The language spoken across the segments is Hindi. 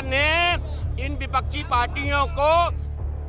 सरकार ने इन विपक्षी पार्टियों को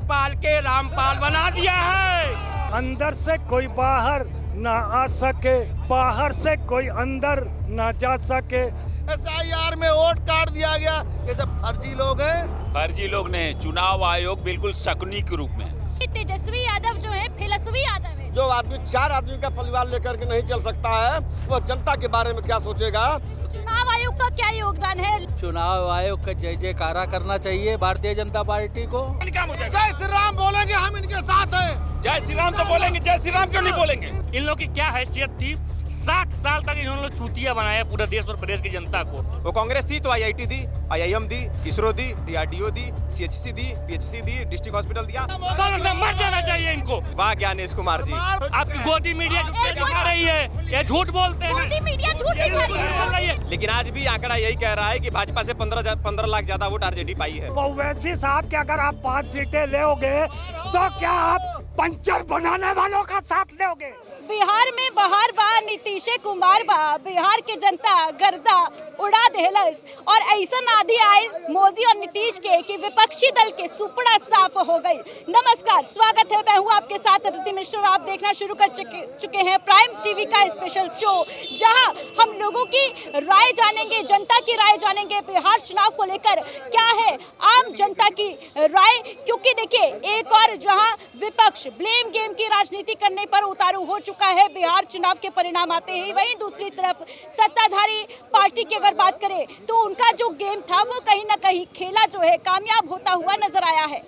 पाल के रामपाल बना दिया है। अंदर से कोई बाहर ना आ सके, बाहर से कोई अंदर ना जा सके। SIR में वोट काट दिया गया। ये सब फर्जी लोग हैं। फर्जी लोग नहीं, चुनाव आयोग बिल्कुल शकुनी के रूप में। तेजस्वी यादव जो है फिलसफी यादव है। जो आदमी 4 आदमी का परिवार लेकर के नहीं चल सकता है, वो जनता के बारे में क्या सोचेगा। चुनाव आयोग का क्या योगदान है? चुनाव आयोग का जय जयकारा करना चाहिए भारतीय जनता पार्टी को। जय श्री राम बोलेंगे, हम इनके साथ हैं। जय श्री राम तो बोलेंगे, जय श्री राम क्यों नहीं बोलेंगे। इन लोगों की क्या हैसियत थी? 60 साल तक इन्होंने चूतिया बनाया पूरे देश और प्रदेश की जनता को। वो कांग्रेस थी तो IIT दी, IIM दी, इसरो दी, DRDO दी, CHC दी, PHC दी, डिस्ट्रिक्ट हॉस्पिटल दिया। सब मर जाना चाहिए इनको। वाह ज्ञानेश कुमार जी। आपकी गोदी मीडिया खा रही है, ये झूठ बोलते हैं। गोदी मीडिया झूठ दिखा रही है। लेकिन आज भी आंकड़ा यही कह रहा है कि भाजपा से 15 लाख ज्यादा वोट RJD पाई है। ओवैसी साहब के अगर आप 5 सीटें लेओगे तो क्या आप पंचर बनाने वालों का साथ लेओगे? बिहार में बहार बा, नीतीश कुमार बा, बिहार के जनता गर्दा उड़ा देहलस और ऐसा आधी आए मोदी और नीतीश के कि विपक्षी दल के सुपड़ा साफ हो गई। नमस्कार, स्वागत है, मैं हूँ आपके साथ अदिति मिश्र। आप देखना शुरू कर चुके हैं प्राइम टीवी का स्पेशल शो, जहां हम लोगों की राय जानेंगे, जनता की राय जानेंगे। बिहार चुनाव को लेकर क्या है आम जनता की राय, क्योंकि देखिए एक और जहां विपक्ष ब्लेम गेम की राजनीति करने पर उतारू हो चुका है बिहार चुनाव के परिणाम आते ही, वहीं दूसरी तरफ सत्ताधारी पार्टी की अगर बात करें तो उनका जो गेम था वो कहीं ना कहीं खेला जो है कामयाब होता हुआ नजर आया है।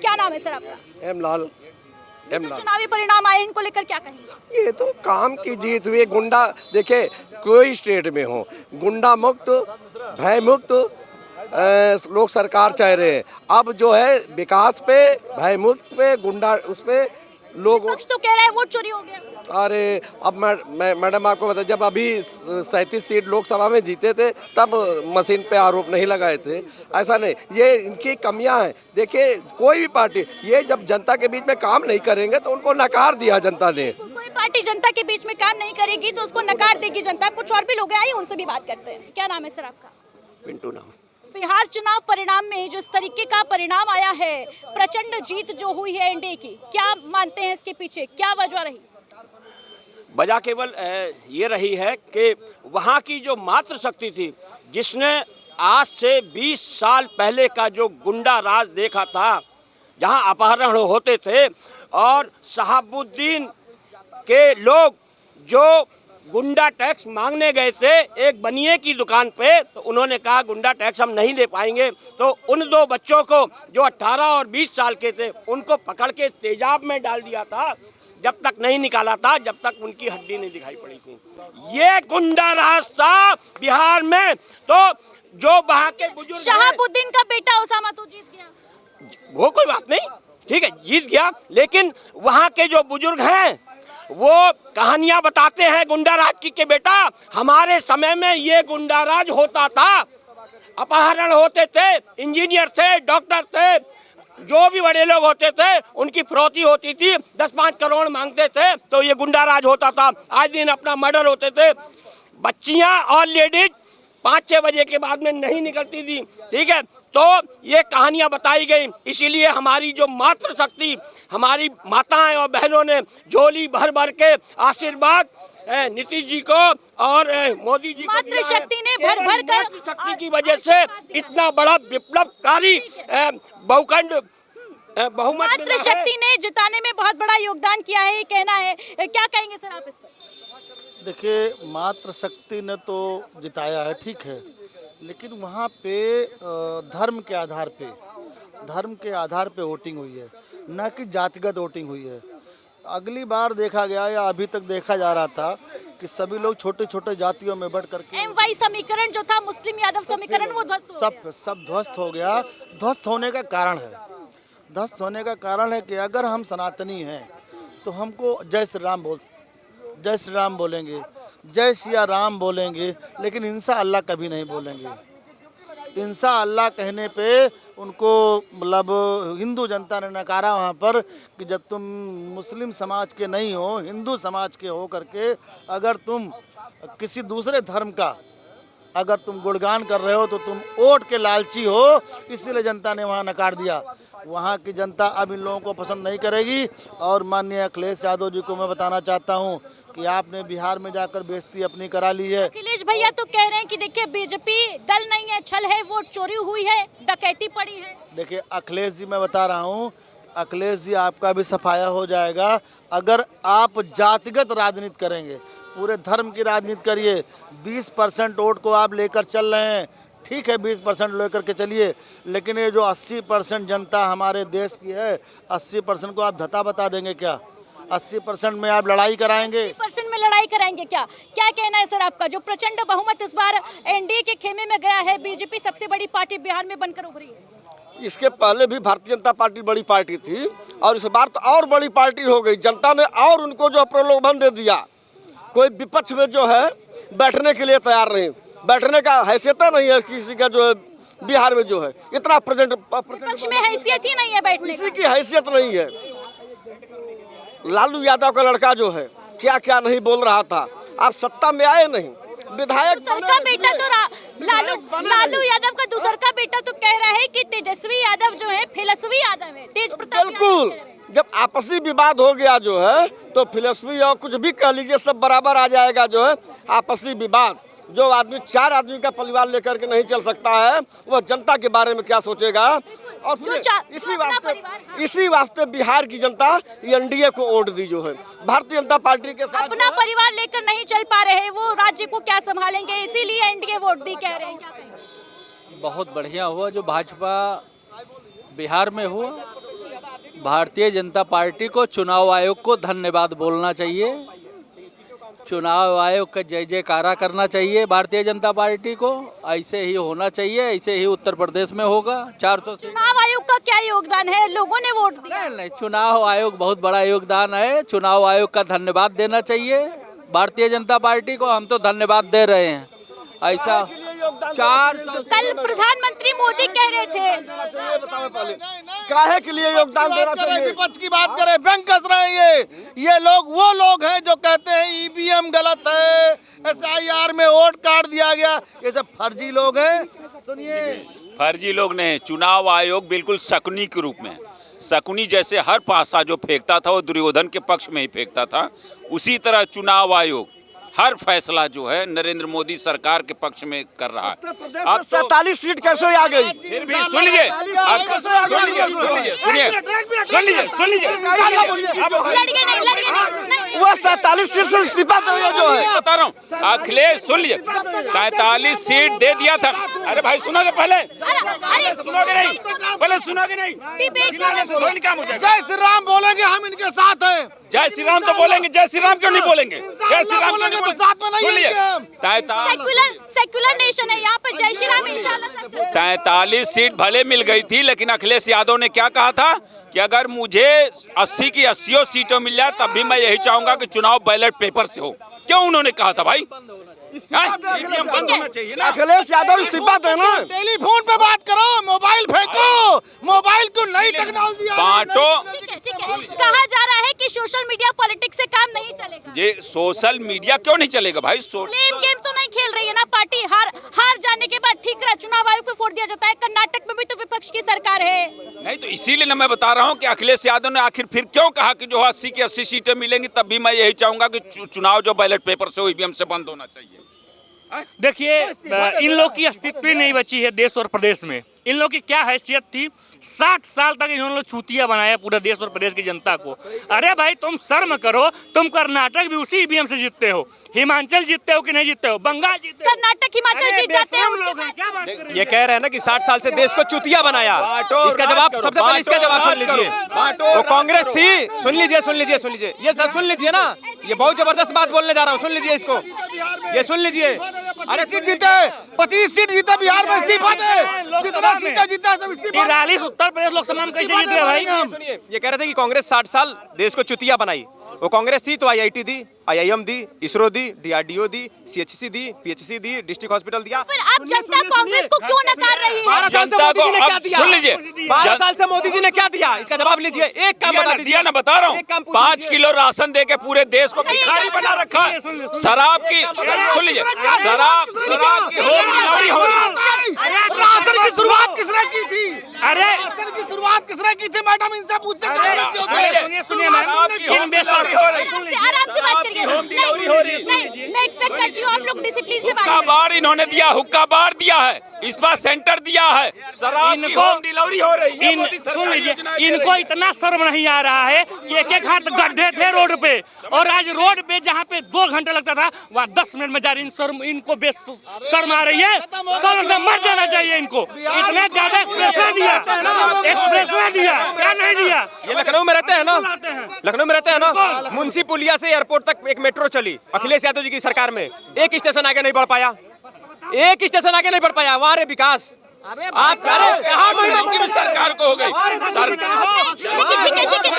क्या नाम है सर आपका? एम लाल। चुनावी परिणाम आए, इनको लेकर क्या कहेंगे? ये तो काम की जीत हुई। गुंडा देखे कोई स्टेट में हो, गुंडा मुक्त, भय मुक्त लोग सरकार चाह रहे हैं। अब जो है विकास पे, भय मुक्त पे, गुंडा उस पे लोग तो कह रहे हैं वोट चोरी हो गया। अरे अब मैडम आपको बता, जब अभी 37 सीट लोकसभा में जीते थे तब मशीन पे आरोप नहीं लगाए थे। ऐसा नहीं, ये इनकी कमियां हैं। देखिए कोई भी पार्टी ये जब जनता के बीच में काम नहीं करेंगे तो उनको नकार दिया जनता ने। कोई पार्टी जनता के बीच में काम नहीं करेगी तो उसको नकार देगी जनता। कुछ और भी लोग आए, उनसे भी बात करते हैं। क्या नाम है सर आपका? पिंटू नाम। बिहार चुनाव परिणाम में जो इस तरीके का परिणाम आया है, प्रचंड जीत जो हुई है एनडीए की, क्या मानते हैं इसके पीछे क्या वजह रही? वजह केवल ये रही है कि वहाँ की जो मातृ शक्ति थी, जिसने आज से 20 साल पहले का जो गुंडा राज देखा था, जहाँ अपहरण होते थे और शहाबुद्दीन के लोग जो गुंडा टैक्स मांगने गए थे एक बनिए की दुकान पे, तो उन्होंने कहा गुंडा टैक्स हम नहीं दे पाएंगे। तो उन 2 बच्चों को जो 18 और 20 साल के थे उनको पकड़ के तेजाब में डाल दिया था, जब तक नहीं निकाला था, जब तक उनकी हड्डी नहीं दिखाई पड़ी थी। ये गुंडा राज था बिहार में। तो जो वहाँ के बुजुर्ग, शहाबुद्दीन का बेटा उसामा तो जीत गया, वो कोई बात नहीं, ठीक है जीत गया, लेकिन वहाँ के जो बुजुर्ग हैं वो कहानियां बताते हैं गुंडा राज की के बेटा हमारे समय में ये गुंडा राज होता था, अपहरण होते थे, इंजीनियर थे, डॉक्टर थे, जो भी बड़े लोग होते थे उनकी फिरौती होती थी, 10-5 करोड़ मांगते थे तो ये गुंडा राज होता था। आज दिन अपना मर्डर होते थे, बच्चियां और लेडीज 5-6 बजे के बाद में नहीं निकलती थी, ठीक है। तो ये कहानियां बताई गई, इसीलिए हमारी जो मातृ शक्ति, हमारी माताएं और बहनों ने झोली भर भर के आशीर्वाद नीतीश जी को और मोदी जी को मातृ शक्ति ने भर भर कर शक्ति की वजह से इतना बड़ा विप्लवकारी बहुखंड बहुमत मातृ शक्ति ने जिताने में बहुत बड़ा योगदान किया है, ये कहना है। क्या कहेंगे सर आप इस पर? देखिए मातृशक्ति ने तो जिताया है, ठीक है, लेकिन वहाँ पे धर्म के आधार पे वोटिंग हुई है, न कि जातिगत वोटिंग हुई है। अगली बार देखा गया या अभी तक देखा जा रहा था कि सभी लोग छोटे छोटे जातियों में बढ़ करके MY समीकरण जो था, मुस्लिम यादव समीकरण, वो ध्वस्त हो गया। सब ध्वस्त हो गया। ध्वस्त होने का कारण है कि अगर हम सनातनी हैं तो हमको जय श्री राम बोलेंगे, जय सिया राम बोलेंगे, लेकिन इंसा अल्लाह कभी नहीं बोलेंगे। इंसा अल्लाह कहने पे उनको मतलब हिंदू जनता ने नकारा वहाँ पर कि जब तुम मुस्लिम समाज के नहीं हो, हिंदू समाज के हो करके अगर तुम किसी दूसरे धर्म का अगर तुम गुणगान कर रहे हो तो तुम वोट के लालची हो, इसीलिए जनता ने वहाँ नकार दिया। वहाँ की जनता अब इन लोगों को पसंद नहीं करेगी। और माननीय अखिलेश यादव जी को मैं बताना चाहता हूँ कि आपने बिहार में जाकर बेइज्जती अपनी करा ली है। अखिलेश भैया तो कह रहे हैं कि देखिए बीजेपी दल नहीं है, छल है, वोट चोरी हुई है, डकैती पड़ी है। देखिए अखिलेश जी, मैं बता रहा हूँ, अखिलेश जी आपका भी सफाया हो जाएगा अगर आप जातिगत राजनीति करेंगे। पूरे धर्म की राजनीति करिए। 20% वोट को आप लेकर चल रहे हैं, ठीक है 20% लेकर के चलिए, लेकिन ये जो 80% जनता हमारे देश की है, 80% को आप धता बता देंगे क्या? 80% में आप लड़ाई कराएंगे? 80% में लड़ाई कराएंगे क्या? क्या कहना है सर आपका? जो प्रचंड बहुमत इस बार एनडीए के खेमे में गया है, बीजेपी सबसे बड़ी पार्टी बिहार में बनकर उभरी है। इसके पहले भी भारतीय जनता पार्टी बड़ी पार्टी थी और इस बार तो और बड़ी पार्टी हो गई। जनता ने और उनको जो प्रलोभन दे दिया। कोई विपक्ष में जो है बैठने के लिए तैयार नहीं, बैठने का हैसियत नहीं है किसी का, जो है बिहार में जो है इतना विपक्ष में हैसियत ही नहीं है बैठने किसी की हैसियत नहीं है। लालू यादव का लड़का जो है क्या क्या नहीं बोल रहा था, आप सत्ता में आए नहीं, विधायक दूसरा बेटा तो लालू यादव का दूसरा का बेटा तो कह रहा है कि तेजस्वी यादव जो है फिलसफी यादव है, तेज प्रताप। बिल्कुल, जब आपसी विवाद हो गया जो है तो फिलसफी और कुछ भी कह लीजिए सब बराबर आ जाएगा। जो है आपसी विवाद, जो आदमी 4 आदमी का परिवार लेकर के नहीं चल सकता है, वह जनता के बारे में क्या सोचेगा? और इसी वास्ते बिहार की जनता एनडीए को वोट दी जो है, भारतीय जनता पार्टी के साथ। अपना परिवार लेकर नहीं चल पा रहे हैं, वो राज्य को क्या संभालेंगे, इसीलिए एनडीए वोट दी कह रहे हैं। क्या कहेंगे? बहुत बढ़िया हुआ जो भाजपा बिहार में हुआ। भारतीय जनता पार्टी को, चुनाव आयोग को धन्यवाद बोलना चाहिए। चुनाव आयोग का जय जयकारा करना चाहिए भारतीय जनता पार्टी को। ऐसे ही होना चाहिए, ऐसे ही उत्तर प्रदेश में होगा। 400 सीट। चुनाव आयोग का क्या योगदान है? लोगों ने वोट दिया। नहीं, चुनाव आयोग बहुत बड़ा योगदान है। चुनाव आयोग का धन्यवाद देना चाहिए भारतीय जनता पार्टी को। हम तो धन्यवाद दे रहे हैं। ऐसा 400 कल प्रधानमंत्री मोदी कह रहे थे, काहे के लिए योगदान देना चाहिए? विपक्ष की बात करें, बैंक कस रहे हैं ये लोग। वो लोग हैं जो कहते हैं ईवीएम गलत है, SIR में वोट काट दिया गया, ये सब फर्जी लोग हैं। सुनिए, फर्जी लोग नहीं, चुनाव आयोग बिल्कुल शकुनी के रूप में, शकुनी जैसे हर पासा जो फेंकता था वो दुर्योधन के पक्ष में ही फेंकता था, उसी तरह चुनाव आयोग हर फैसला जो है नरेंद्र मोदी सरकार के पक्ष में कर रहा है। अब 47 सीट कैसे आ गई? फिर भी सुन लीजिए, वो 47 सीट से इस्तीफा जो है, बता रहा हूँ, अखिलेश सुन लीजिए, 45 सीट दे दिया था। अरे भाई सुनोगे पहले, सुनोगे नहीं, पहले सुनोगे नहीं, जय श्री राम बोलेंगे, हम इनके साथ हैं। जय श्री राम तो बोलेंगे, जय श्री राम क्यों नहीं बोलेंगे? जय श्री राम क्यों नहीं बोलेंगे? साथ में नहीं सुन लीजिए, सेक्युलर नेशन है यहाँ पर, जय श्री राम इंशाल्लाह। 43 सीट भले मिल गई थी, लेकिन अखिलेश यादव ने क्या कहा था कि अगर मुझे 80 की 80 सीटों मिल जाए तब भी मैं यही चाहूंगा कि चुनाव बैलेट पेपर से हो। क्यों उन्होंने कहा था भाई? अखिलेश यादव इस्तीफा देना। टेलीफोन पे बात करो, मोबाइल फेंको, मोबाइल को नई टेक्नोलॉजी बांटो। ठीक है। कहा जा रहा है कि सोशल मीडिया पॉलिटिक्स से काम नहीं चलेगा। ये सोशल मीडिया क्यों नहीं चलेगा भाई? ब्लेम गेम तो नहीं खेल रही है ना पार्टी। हार जाने के बाद ठीक रहा, चुनाव आयोग को फोड़ दिया जाता है। कर्नाटक में भी तो विपक्ष की सरकार है। नहीं तो इसीलिए ना मैं बता रहा हूँ कि अखिलेश यादव ने आखिर फिर क्यों कहा कि जो 80 की 80 सीटें मिलेंगी तब भी मैं यही चाहूंगा कि चुनाव जो बैलेट पेपर से ईवीएम से बंद होना चाहिए। देखिए, इन लोग की अस्तित्व ही नहीं बची है देश और प्रदेश में। इन लोग की क्या हैसियत थी? 60 साल तक इन्होंने चूतिया बनाया पूरे देश और प्रदेश की जनता को। अरे भाई तुम शर्म करो, तुम कर्नाटक भी उसी ईवीएम से जीतते हो, हिमाचल जीतते हो कि नहीं जीतते हो, बंगाल जीतते हो, कर्नाटक हिमाचल जीत जाते हैं। ये कह रहे हैं ना कि 60 साल से देश को चूतिया बनाया। इसका जवाब सबसे पहले इसका जवाब सुन लीजिए। वो कांग्रेस थी, सुन लीजिए, ये सब सुन लीजिए ना, ये बहुत जबरदस्त बात बोलने जा रहा हूँ, सुन लीजिए इसको, ये सुन लीजिए। अरे सीट जीते, 25 सीट जीते बिहार में, इस्तीफा दे। जितना सीटें जीता सब इस्तीफा। 43 उत्तर प्रदेश लोकसभा में कैसे जीत गए भाई? सुनिए, ये कह रहे थे कि कांग्रेस 60 साल देश को चुतिया बनाई। वो कांग्रेस थी तो IIT दी, IIM दी, इसरो दी, DRDO दी, CHC दी, PHC दी, डिस्ट्रिक्ट हॉस्पिटल दिया। फिर आप जनता कांग्रेस को क्यों नकार रही है। 12 साल से जनता मोदी को जी ने क्या अब दिया? सुन लीजिए 12 साल से मोदी जी ने क्या दिया? इसका जवाब लीजिए। एक काम बता दीजिए। दिया ना, बता रहा हूँ। एक काम पूछ 5 लीजिए। किलो राशन दे के पूरे देश को भिखारी बना रखा है। शराब की सुन लीजिए, शराब की होम डिलीवरी हो रही है। राशन की शुरुआत किसने की थी? अरे राशन की शुरुआत किसने की थी? मैडम इनसे पूछते सुनिए मैम, इन बेसर आराम से बात करिए। नहीं, मैं एक्सपेक्ट करती हूँ आप लोग डिसिप्लिन से बात हुक्का करें। बार इन्होंने दिया, हुक्का बार दिया है, इस्पात सेंटर दिया है, शराब की होम डिलीवरी हो रही है। मोदी सरकार सुन लीजिए, योजना दे इनको इतना शर्म नहीं आ रहा है कि एक हाथ गड्ढे थे रोड पे, और आज रोड पे जहाँ पे 2 घंटे लगता था वहाँ 10 मिनट में जा रही। इनको शर्म आ रही है। शर्म से मर जाना चाहिए इनको। इतना ज्यादा एक्सप्रेशन दिया, क्या नहीं दिया। ये लखनऊ में रहते हैं ना, लखनऊ में रहते हैं ना। मुंशी पुलिया से एयरपोर्ट तक एक मेट्रो चली अखिलेश यादव जी की सरकार में, एक स्टेशन आगे नहीं बढ़ पाया, एक स्टेशन आगे नहीं बढ़ पाया। वहाँ रे विकास आप कहाँ की सरकार को हो गई ठीक है।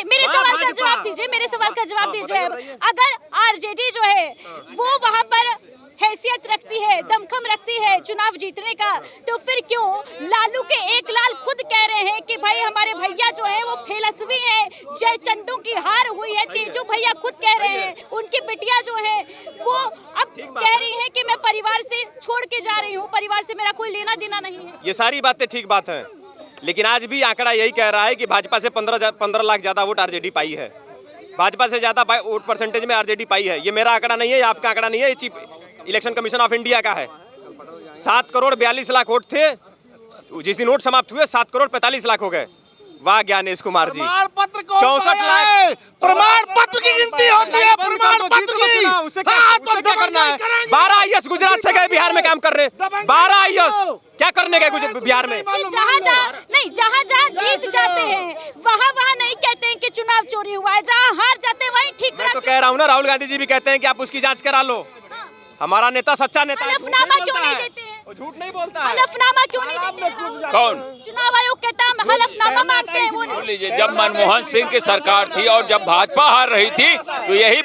मेरे सवाल का जवाब दीजिए, मेरे सवाल का जवाब दीजिए। अगर आरजेडी जो है वो वहाँ पर हैसियत रखती है, दमखम रखती है चुनाव जीतने का, तो फिर क्यों लालू के एक लाल खुद कह रहे हैं कि भाई हमारे भैया जो है वो फेलसवी है, जय चंदू की हार हुई है। तेजू भैया खुद कह रहे हैं, उनकी बिटिया जो है वो अब कह रही है कि मैं परिवार से छोड़ के जा रही हूँ, परिवार से मेरा कोई लेना देना नहीं है। ये सारी बातें ठीक बात है, लेकिन आज भी आंकड़ा यही कह रहा है कि भाजपा से 15 लाख ज्यादा वोट आरजेडी पाई है। भाजपा से ज्यादा वोट परसेंटेज में आरजेडी पाई है। ये मेरा आंकड़ा नहीं है, आपका आंकड़ा नहीं है, ये chief election commission of India का है। 7 करोड़ 42 लाख वोट थे, जिस दिन वोट समाप्त हुए 7 करोड़ 45 लाख हो गए। वाह ज्ञानेश कुमार जी, 64 लाख प्रमाण पत्र की गिनती होती है। प्रमाण पत्र की उससे क्या करना है? 12 IAS गुजरात से गए बिहार में काम करने। 12 IAS क्या करने गए बिहार में? जहाँ जीत जाते हैं वहाँ नहीं कहते हैं कि चुनाव चोरी हुआ है, जहाँ हार जाते हैं वहीं ठीक। मैं तो कह रहा हूँ ना, राहुल गांधी जी भी कहते हैं कि आप उसकी जांच करा लो। हमारा नेता सच्चा नेता है, हलफनामा क्यों नहीं देते हैं? वो झूठ नहीं बोलता है। हलफनामा क्यों नहीं देते? कौन? चुनाव आयोग कहता है हम हलफनामा मांगते हैं, वो सुन लीजिए, जब मनमोहन सिंह की सरकार थी और जब भाजपा हार रही थी तो यही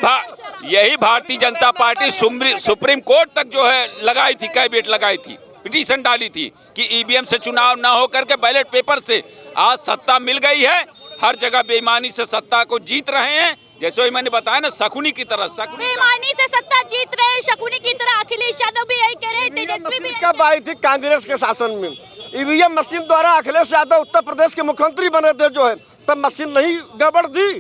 Bharatiya Janata party supreme court तक जो है लगाई थी, कैबिनेट लगाई थी, पिटीशन डाली थी कि ईवीएम से चुनाव ना हो करके बैलेट पेपर से। आज सत्ता मिल गई है, हर जगह बेईमानी से सत्ता को जीत रहे हैं। जैसे मैंने बताया ना, शकुनी की तरह बेईमानी से सत्ता जीत रहे हैं, शकुनी की तरह। अखिलेश यादव भी यही कह रहे हैं, तेजस्वी भी। कब आई थी कांग्रेस के शासन में? ईवीएम मशीन द्वारा अखिलेश यादव उत्तर प्रदेश के मुख्यमंत्री बने थे जो है, तब मशीन नहीं गड़बड़ थी।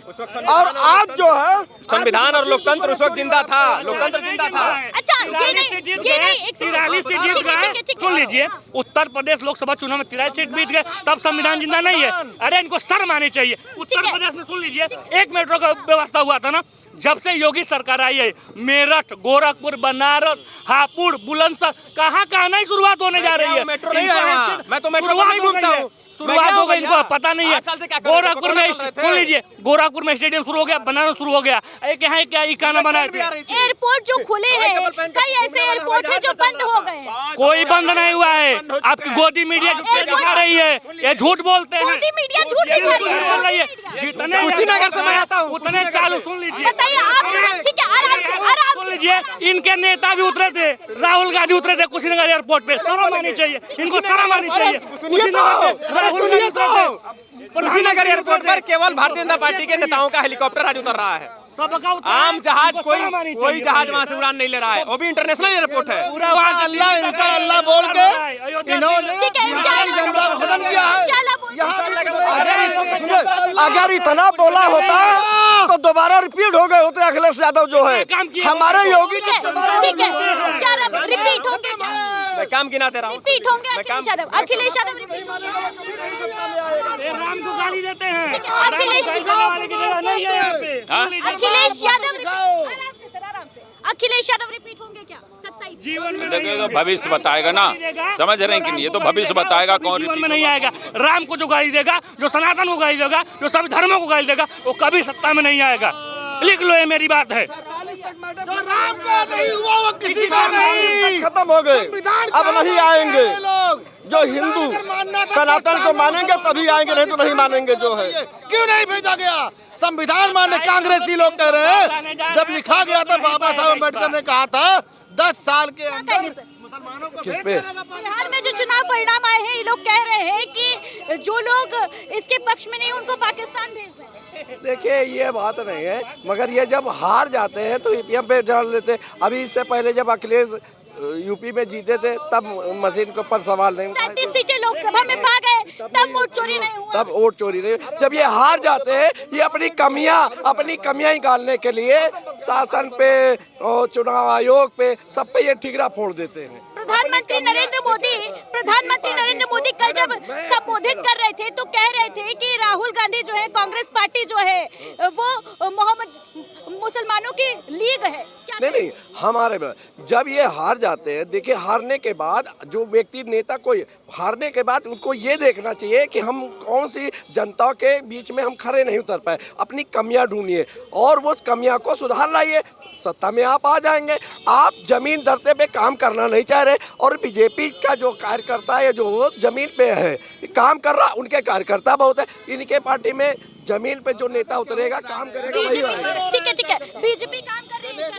और आज जो है संविधान और लोकतंत्र उस वक्त जिंदा था, लोकतंत्र जिंदा था। अच्छा, ये नहीं 43 से जीत गए। सुन लीजिए, उत्तर प्रदेश लोकसभा चुनाव में 43 सीट जीत गए, तब संविधान जिंदा नहीं है। अरे इनको शर्म आनी चाहिए। उत्तर प्रदेश में सुन लीजिए, एक मेट्रो का व्यवस्था हुआ था ना, जब से योगी सरकार आई है, मेरठ, गोरखपुर, बनारस, हापुड़, बुलंदशहर, कहाँ नहीं शुरुआत होने जा रही है। मेट्रो नहीं है वहाँ, मैं तो मेट्रो में नहीं घूमता हूँ। शुरुआत हो गई, इनको पता नहीं है। गोरखपुर में सुन लीजिए, गोरखपुर में स्टेडियम शुरू हो गया, बनाना शुरू हो गया। एक यहाँ क्या इकाना बनाए थे। एयरपोर्ट जो खुले हैं, कई ऐसे एयरपोर्ट है जो बंद हो गए। कोई बंद नहीं हुआ है। आपकी गोदी मीडिया दिखा रही है, ये झूठ बोलते हैं। गोदी मीडिया झूठ दिखा रही है। जितने कुशीनगर से मैं आता हूँ, उतने चालू। सुन लीजिए, बताइए आप। ठीक है, आराम सुन लीजिए, इनके नेता भी उतरे थे, राहुल गांधी उतरे थे कुशीनगर एयरपोर्ट पे। शर्म आनी चाहिए इनको, शर्म आनी चाहिए। सुनिए तो, कुशीनगर एयरपोर्ट पर केवल भारतीय जनता पार्टी के नेताओं का हेलीकॉप्टर आज उतर रहा है। आम जहाज कोई जहाज वहाँ से उड़ान नहीं ले रहा है, वो भी इंटरनेशनल एयरपोर्ट है। अल्लाह बोल के इन्होंने जनता को खत्म किया है। अगर इतना बोला होता तो दोबारा रिपीट हो गए होते अखिलेश यादव जो है हमारे योगी। ठीक है, क्या रिपीट होंगे? मैं काम गिनाते रहा हूँ, रिपीट होंगे अखिलेश यादव रिपीट होंगे। राम को गाली देते हैं, अखिलेश यादव रिपीट होंगे क्या 27 जीवन में? देखिए तो भविष्य बताएगा ना, समझ रहे हैं कि नहीं? ये तो भविष्य बताएगा कौन जीवन में नहीं आएगा। राम को जो गाली देगा, जो सनातन को गाली देगा, जो सभी धर्मों को गाली देगा, वो कभी सत्ता में नहीं आएगा। लिख लो, ये मेरी बात है। जो राम का नहीं हुआ वो किसी का नहीं। खत्म हो गए, अब नहीं आएंगे। जो हिंदू सनातन को मानेंगे तभी आएंगे, नहीं तो नहीं मानेंगे। जो है क्यों नहीं भेजा गया संविधान मानने? कांग्रेसी लोग कह रहे हैं जब लिखा गया था, बाबा साहब अम्बेडकर ने कहा था 10 साल के अंदर मुसलमानों को किस पे? बिहार में जो चुनाव परिणाम आए हैं। ये लोग कह रहे हैं कि जो लोग इसके पक्ष में नहीं उनको पाकिस्तान भेज दें। देखिए ये बात नहीं है, मगर ये जब हार जाते हैं तो ईवीएम पे डाल लेते हैं। अभी इससे पहले जब अखिलेश यूपी में जीते थे तब मशीन के ऊपर सवाल नहीं उठाए, 37 सीटें लोकसभा में पा गए, तब वोट चोरी नहीं हुआ। तब वोट चोरी नहीं। जब ये हार जाते हैं ये अपनी कमियां निकालने के लिए शासन पे और चुनाव आयोग पे सब पे ये ठिकरा फोड़ देते हैं। प्रधानमंत्री नरेंद्र मोदी कल जब संबोधित कर रहे थे तो कह रहे थे कि राहुल गांधी जो है, कांग्रेस पार्टी जो है वो मुसलमानों की लीग है। नहीं, हमारे जब ये हार जाते हैं, देखिए हारने के बाद जो व्यक्ति नेता को हारने के बाद उसको ये देखना चाहिए कि हम कौन सी जनता के बीच में हम खड़े नहीं उतर पाए, अपनी कमियां ढूंढिए और वो कमियां को सुधार लाइए, सत्ता में आप आ जाएंगे। आप जमीन धरते पे काम करना नहीं चाह रहे और बीजेपी का जो कार्यकर्ता है जो जमीन पे है काम कर रहा, उनके कार्यकर्ता बहुत है। इनके पार्टी में जमीन पे जो नेता उतरेगा काम करेगा वही आएगा। ठीक है, बीजेपी काम कर रही है।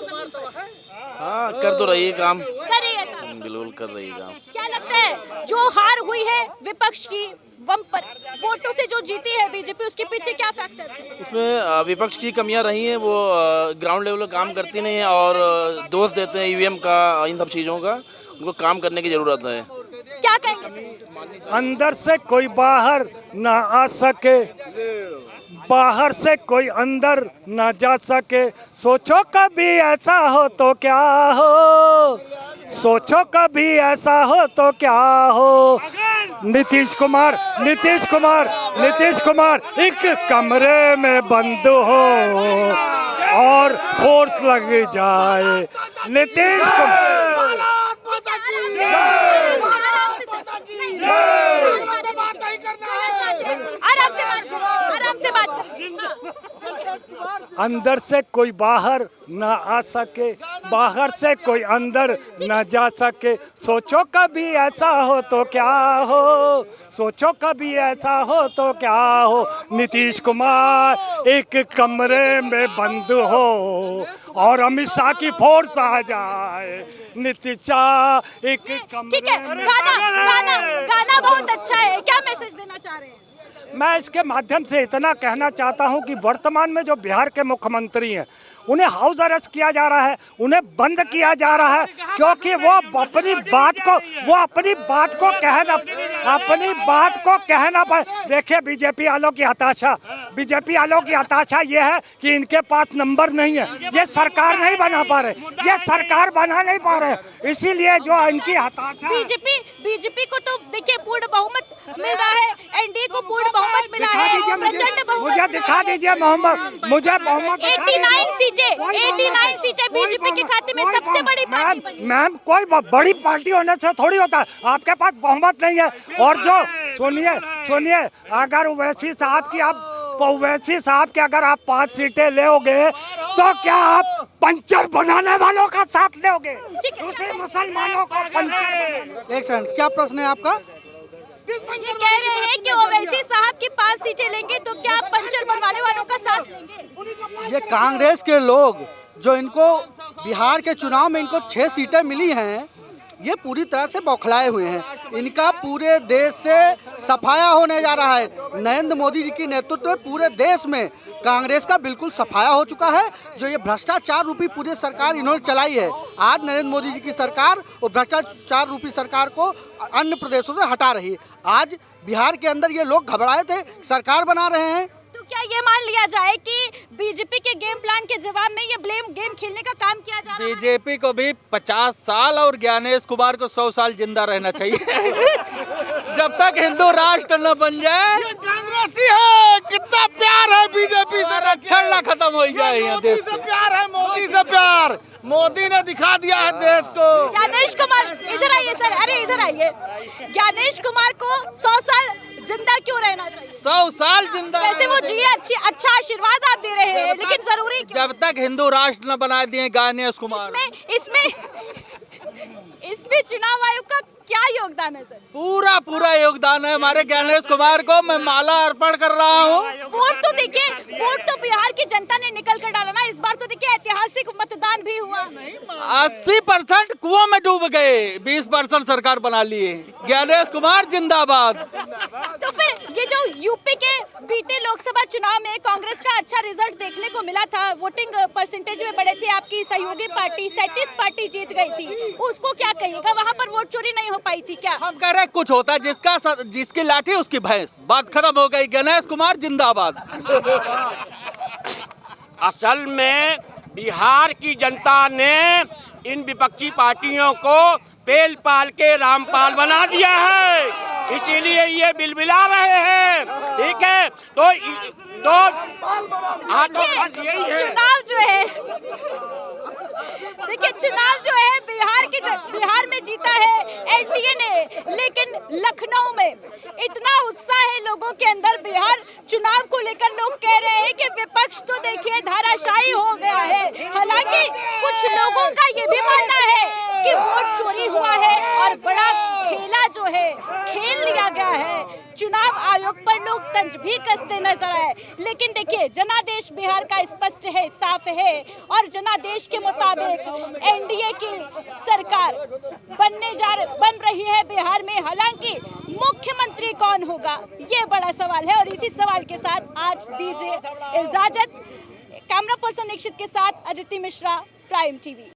हाँ, कर तो रही है काम, कर रही है काम, बिल्कुल कर रही है काम। क्या लगता है जो हार हुई है विपक्ष की बम्पर वोटों से जो जीती है बीजेपी, उसके पीछे क्या फैक्टर है? इसमें विपक्ष की कमियां रही हैं, वो ग्राउंड लेवल काम करती नहीं है और दोष देते हैं ईवीएम का, इन सब चीज़ों का। उनको काम करने की ज़रूरत है। क्या कहेंगे? अंदर से कोई बाहर ना आ सके, बाहर से कोई अंदर ना जा सके। सोचो कभी ऐसा हो तो क्या हो, सोचो कभी ऐसा हो तो क्या हो। नीतीश कुमार एक कमरे में बंद हो और फोर्स लग जाए। नीतीश कुमार आराम से बात अंदर से कोई बाहर ना आ सके, बाहर से कोई अंदर ना जा सके। सोचो कभी ऐसा हो तो क्या हो, सोचो कभी ऐसा हो तो क्या हो। नीतीश कुमार एक कमरे में बंद हो और अमित शाह की फोर्स आ जाए। नीतीश शाह एक कमरे ठीक है, में गाना बहुत अच्छा है। क्या मैसेज देना चाह रहे हैं? मैं इसके माध्यम से इतना कहना चाहता हूं कि वर्तमान में जो बिहार के मुख्यमंत्री हैं उन्हें हाउस अरेस्ट किया जा रहा है, उन्हें बंद किया जा रहा है क्योंकि वो अपनी बात को कह ना पाए। देखिए बीजेपी वालों की हताशा ये है कि इनके पास नंबर नहीं है, ये सरकार नहीं बना पा रहे, इसीलिए जो इनकी हताशा। बीजेपी को तो देखिए पूर्ण बहुमत मिल रहा है, एनडीए को पूर्ण बहुमत मिला है, प्रचंड बहुमत। मुझे दिखा दीजिए मुझे बहुमत 89 सीटें बीजेपी के खाते में, सबसे बड़ी पार्टी बनी। मैम कोई बड़ी पार्टी होने से थोड़ी होता है, आपके पास बहुमत नहीं है। और जो सुनिए अगर ओवैसी साहब की अगर आप 5 सीटें लोगे तो क्या आप पंचर बनाने वालों का साथ लोगे? दूसरे मुसलमानों को पंचर। एक सेकंड, क्या प्रश्न है आपका? ये कह रहे हैं कि ओवैसी साहब की 5 सीटें लेंगे तो क्या पंचर बनवाने वालों का साथ लेंगे? ये कांग्रेस के लोग जो इनको बिहार के चुनाव में इनको 6 सीटें मिली हैं, ये पूरी तरह से बौखलाए हुए हैं। इनका पूरे देश से सफाया होने जा रहा है। नरेंद्र मोदी जी के नेतृत्व में पूरे देश में कांग्रेस का बिल्कुल सफाया हो चुका है। जो ये भ्रष्टाचार रूपी पूरी सरकार इन्होंने चलाई है, आज नरेंद्र मोदी जी की सरकार और भ्रष्टाचार रूपी सरकार को अन्य प्रदेशों से हटा रही है। आज बिहार के अंदर ये लोग घबराए थे, सरकार बना रहे हैं। क्या ये मान लिया जाए कि बीजेपी के गेम प्लान के जवाब में ये ब्लेम गेम खेलने का काम किया जा रहा है? बीजेपी को भी 50 साल और ज्ञानेश कुमार को 100 साल जिंदा रहना चाहिए जब तक हिंदू राष्ट्र न बन जाए। कांग्रेसी है, कितना प्यार है बीजेपी से, आरक्षण ना खत्म हो जाए यहाँ देश से। प्यार है मोदी से, प्यार मोदी ने दिखा दिया है देश को। ज्ञानेश कुमार इधर आइए सर, अरे इधर आइए। ज्ञानेश कुमार को 100 साल जिंदा क्यों रहना चाहिए? 100 साल जिंदा। वैसे वो जिए, अच्छा आशीर्वाद आप दे रहे हैं, लेकिन जरूरी क्यों? जब तक हिंदू राष्ट्र न बना दिए ज्ञानेश कुमार। इसमें चुनाव आयोग का क्या योगदान है सर? पूरा पूरा योगदान है हमारे ज्ञानेश कुमार को। मैं माला अर्पण कर रहा हूँ। वोट तो देखिए, वोट तो बिहार की जनता ने निकल कर डाला ना। इस बार तो देखिए ऐतिहासिक मतदान भी हुआ। 80% कुआं में डूब गए, 20% सरकार बना लिए। ज्ञानेश कुमार जिंदाबाद। तो फिर ये जो यूपी के बीते लोकसभा चुनाव में कांग्रेस का अच्छा रिजल्ट देखने को मिला था, वोटिंग परसेंटेज में बढ़े थे, आपकी सहयोगी पार्टी 37 पार्टी जीत गई थी, उसको क्या कहिएगा? वहाँ पर वोट चोरी नहीं हो पाई थी क्या? हम कह रहे कुछ होता है जिसकी लाठी उसकी भैंस। बात खत्म हो गई। गणेश कुमार जिंदाबाद। असल में बिहार की जनता ने इन विपक्षी पार्टियों को पेल पाल के रामपाल बना दिया है, इसीलिए ये बिलबिला रहे हैं। ठीक है, तो चुनाव जो है, देखिए चुनाव जो है बिहार में जीता है एनडीए ने, लेकिन लखनऊ में इतना उत्साह है लोगों के अंदर बिहार चुनाव को लेकर। लोग कह रहे हैं कि विपक्ष तो देखिए धाराशायी हो गया है। हालांकि कुछ लोगों का ये भी मानना है कि वोट चोरी हुआ है और बड़ा खेला जो है खेल लिया गया है। चुनाव आयोग पर लोग तंज भी कसते नजर आए, लेकिन देखिए जनादेश बिहार का स्पष्ट है, साफ है, और जनादेश के मुताबिक एनडीए की सरकार बन रही है बिहार में। हालांकि मुख्यमंत्री कौन होगा ये बड़ा सवाल है, और इसी सवाल के साथ आज दीजिए इजाजत। कैमरा पर्सन निक्षित के साथ अदिति मिश्रा, प्राइम टीवी।